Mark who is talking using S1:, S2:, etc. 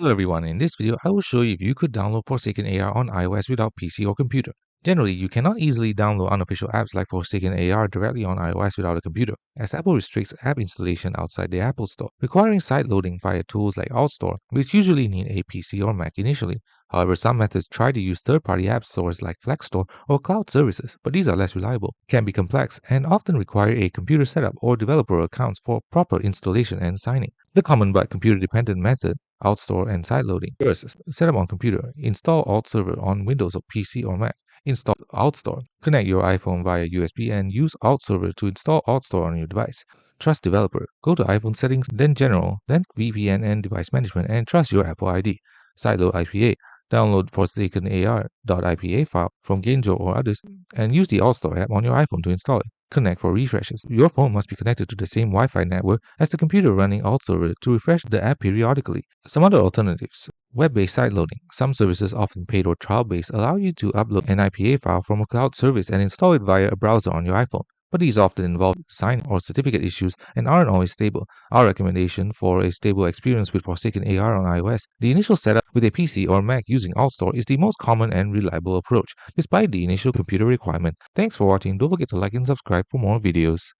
S1: Hello everyone, in this video I will show you if you could download Forsaken AR on iOS without PC or computer. Generally, you cannot easily download unofficial apps like Forsaken AR directly on iOS without a computer, as Apple restricts app installation outside the Apple Store, requiring site loading via tools like AltStore, which usually need a PC or Mac initially. However, some methods try to use third-party app stores like FlexStore or cloud services, but these are less reliable, can be complex, and often require a computer setup or developer accounts for proper installation and signing. The common but computer-dependent method AltStore and site loading. First, set up on computer. Install Alt Server on Windows or PC or Mac. Install AltStore. Connect your iPhone via USB and use Alt Server to install AltStore on your device. Trust developer. Go to iPhone settings, then General, then VPN and device management, and trust your Apple ID. Sideload IPA. Download Forsaken AR.ipa file from Genjo or others, and use the AltStore app on your iPhone to install it. Connect for refreshes. Your phone must be connected to the same Wi-Fi network as the computer running Alt Server to refresh the app periodically. Some other alternatives. Web-based site loading. Some services, often paid or trial-based, allow you to upload an IPA file from a cloud service and install it via a browser on your iPhone. But these often involve sign or certificate issues and aren't always stable. Our recommendation for a stable experience with Forsaken AR on iOS, the initial setup with a PC or Mac using AltStore is the most common and reliable approach, despite the initial computer requirement. Thanks for watching. Don't forget to like and subscribe for more videos.